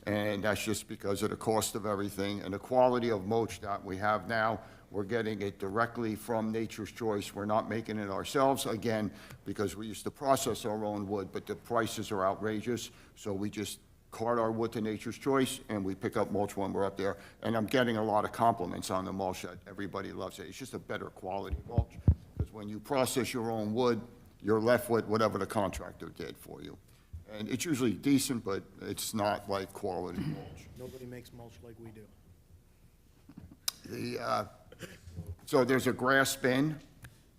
and that's just because of the cost of everything and the quality of mulch that we have now. We're getting it directly from Nature's Choice. We're not making it ourselves, again, because we used to process our own wood, but the prices are outrageous, so we just cart our wood to Nature's Choice, and we pick up mulch when we're up there. And I'm getting a lot of compliments on the mulch that everybody loves it. It's just a better quality mulch, because when you process your own wood, you're left with whatever the contractor did for you. And it's usually decent, but it's not like quality mulch. Nobody makes mulch like we do. So there's a grass bin,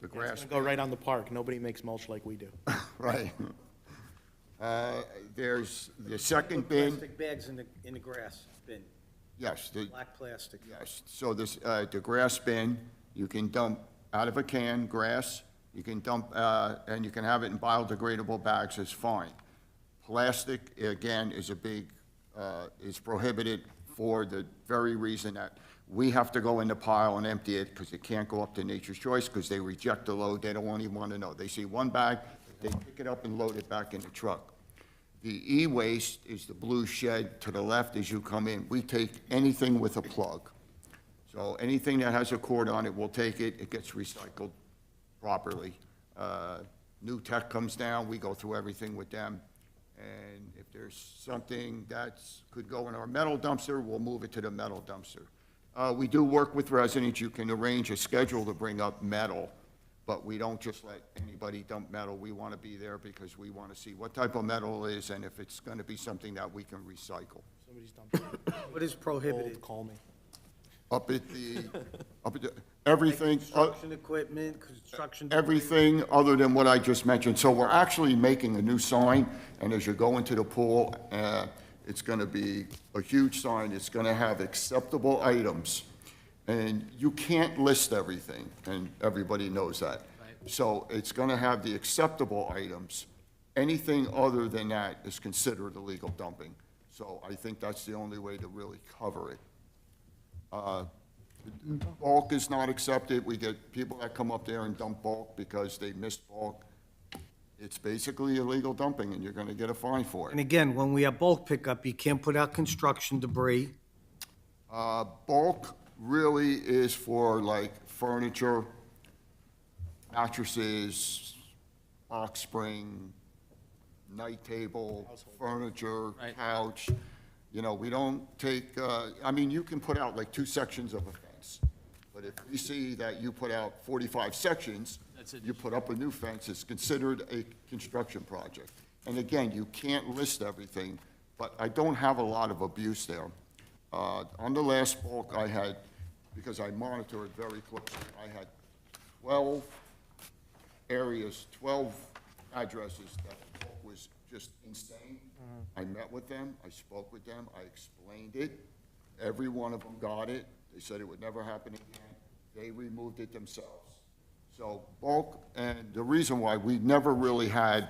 the It's grass, gonna go right on the park. Nobody makes mulch like we do. right. There's the second bin, Plastic bags in the grass bin, yes, black plastic. yes. So this, the grass bin, you can dump out of a can, grass, you can dump, and you can have it in biodegradable bags, it's fine. Plastic, again, is a big, is prohibited for the very reason that we have to go in the pile and empty it because it can't go up to Nature's Choice because they reject the load. They don't even want to know. They see one bag, they pick it up and load it back in the truck. The e-waste is the blue shed to the left as you come in. We take anything with a plug. So anything that has a cord on it, we'll take it. It gets recycled properly. New tech comes down, we go through everything with them. And if there's something that could go in our metal dumpster, we'll move it to the metal dumpster. We do work with residents. You can arrange a schedule to bring up metal, but we don't just let anybody dump metal. We want to be there because we want to see what type of metal it is and if it's going to be something that we can recycle. Somebody's dumping. What is prohibited? Call me. Up at the, everything, Construction equipment, construction. debris. everything other than what I just mentioned. So we're actually making a new sign, and as you go into the pool, it's going to be a huge sign. It's going to have acceptable items. And you can't list everything, and everybody knows that. So it's going to have the acceptable items. Anything other than that is considered illegal dumping. So I think that's the only way to really cover it. Bulk is not accepted. We get people that come up there and dump bulk because they missed bulk. It's basically illegal dumping, and you're going to get a fine for And it. again, when we have bulk pickup, you can't put out construction debris. Bulk really is for like furniture, mattresses, box spring, night table, furniture, couch. You know, we don't take, I mean, you can put out like 2 sections of a fence, but if we see that you put out 45 sections, you put up a new fence, it's considered a construction project. And again, you can't list everything, but I don't have a lot of abuse there. On the last bulk I had, because I monitor it very closely, I had 12 areas, 12 addresses that the bulk was just insane. I met with them, I spoke with them, I explained it. Every one of them got it. They said it would never happen again. They removed it themselves. So bulk, and the reason why we never really had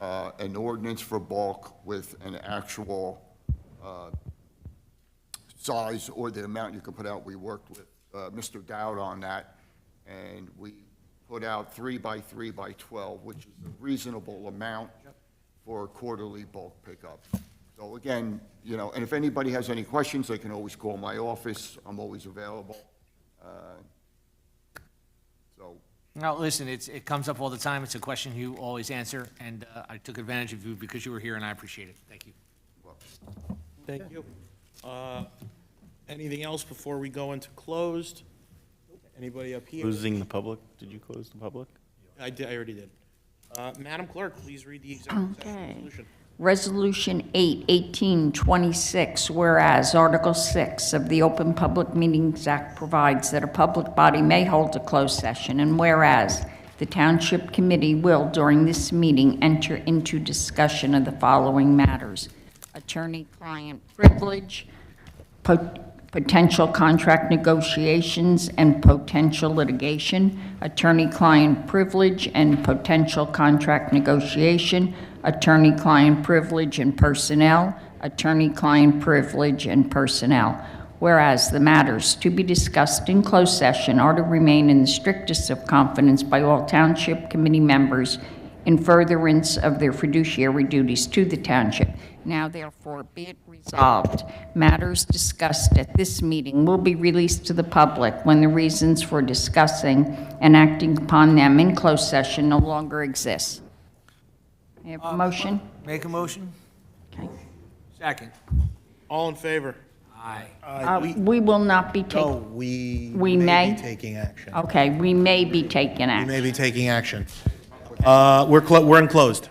an ordinance for bulk with an actual size or the amount you can put out, we worked with Mr. Dowd on that, and we put out 3 by 3 by 12, which is a reasonable amount for a quarterly bulk pickup. So again, you know, and if anybody has any questions, they can always call my office. I'm always available. So, Now, listen, it comes up all the time. It's a question you always answer, and I took advantage of you because you were here, and I appreciate it. Thank you. well, Thank you. Anything else before we go into closed? Anybody up here? Closing the public, did you close the public? I did, I already did. Madam Clerk, please read the executive session Okay. resolution. Resolution 8/1826, whereas Article 6 of the Open Public Meetings Act provides that a public body may hold a closed session, and whereas the Township Committee will, during this meeting, enter into discussion of the following matters: attorney-client privilege, potential contract negotiations and potential litigation, attorney-client privilege and potential contract negotiation, attorney-client privilege and personnel, attorney-client privilege and personnel. Whereas the matters to be discussed in closed session are to remain in the strictest of confidence by all Township Committee members in furtherance of their fiduciary duties to the Township. Now therefore be it resolved, matters discussed at this meeting will be released to the public when the reasons for discussing and acting upon them in closed session no longer exist. May I have a motion? Make a motion? Okay. Second. All in favor? Aye. We will not be No, taking, we We may may? be taking action. okay, we may be taking We action. may be taking action. We're enclosed.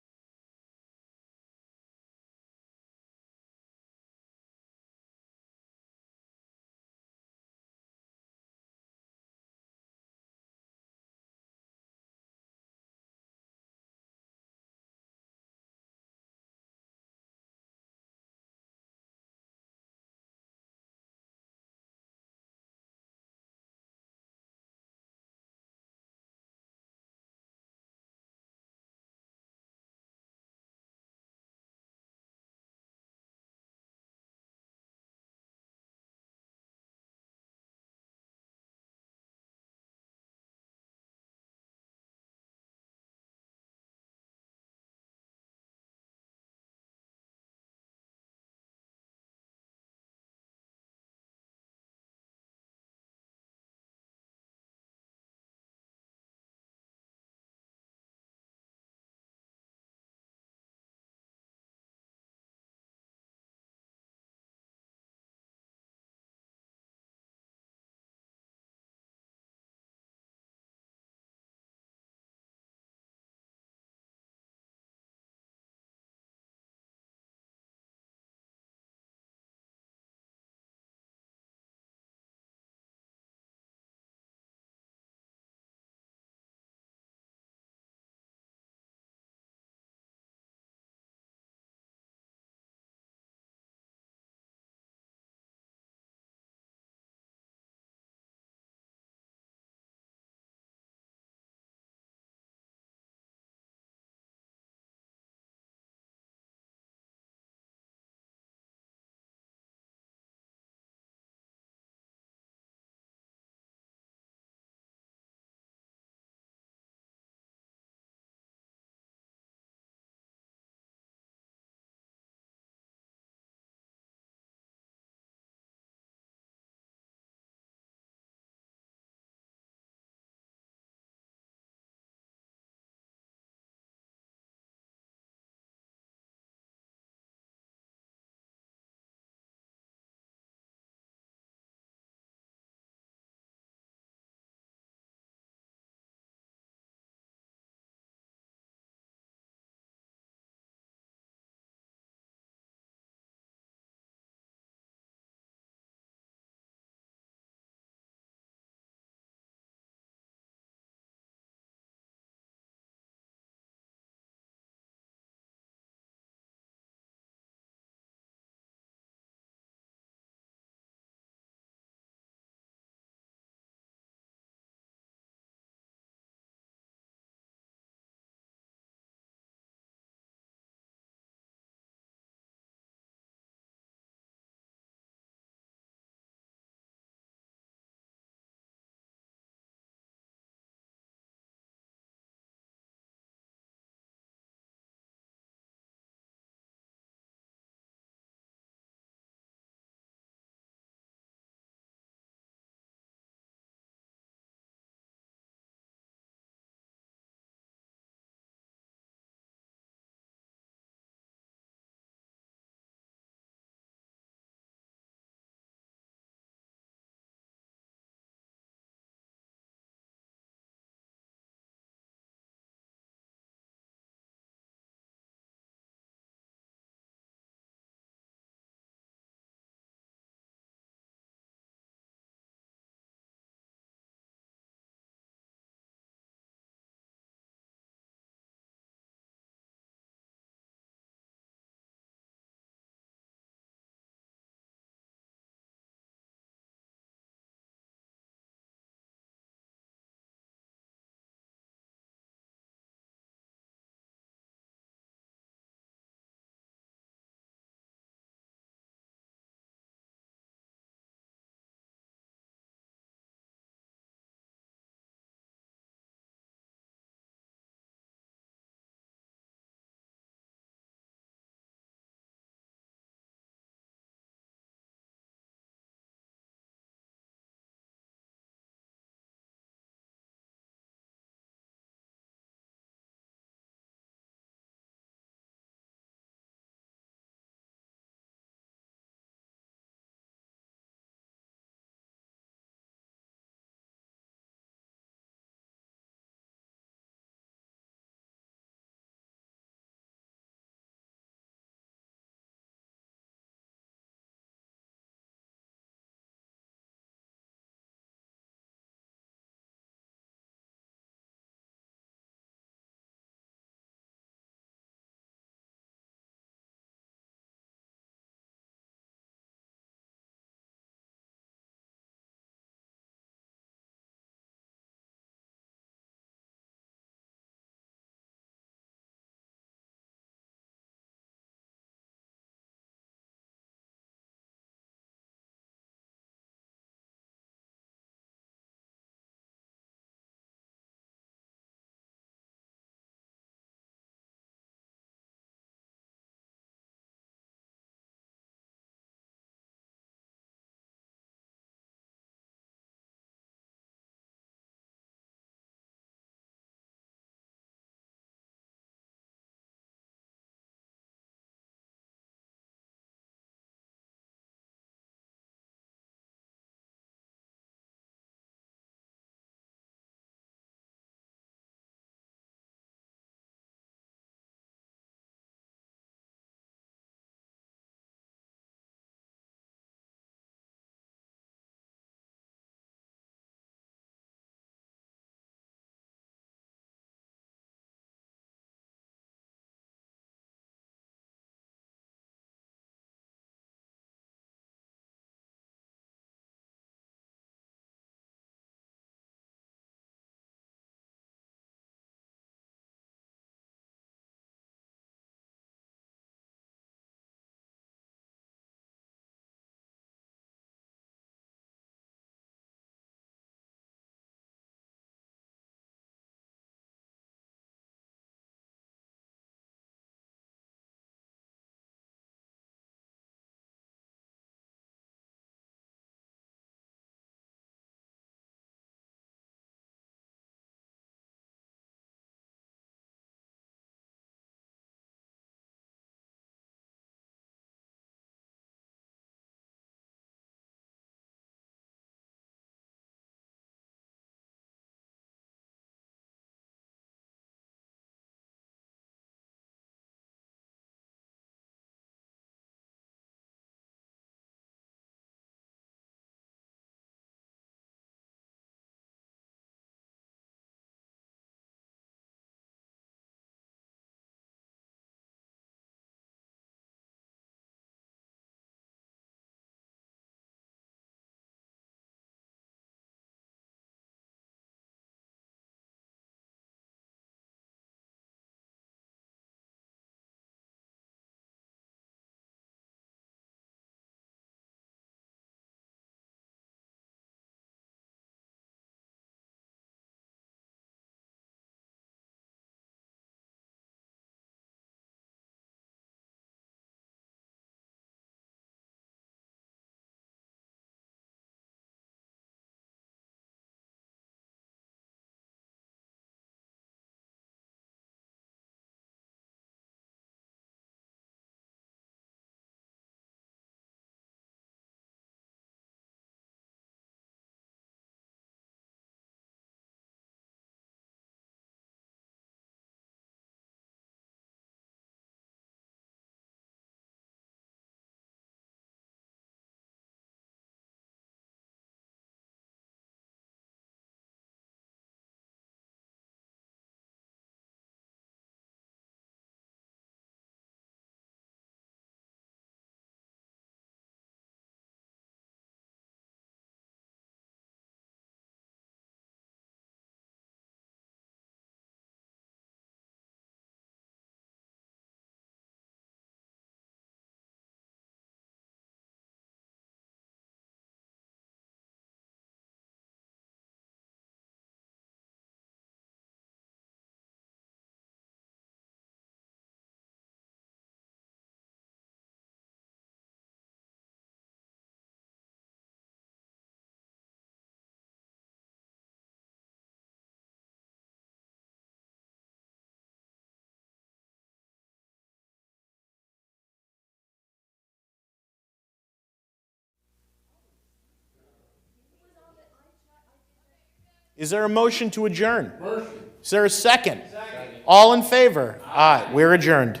Is there a motion to adjourn? Motion. Is there a second? Second. All in favor? Aye. We're adjourned.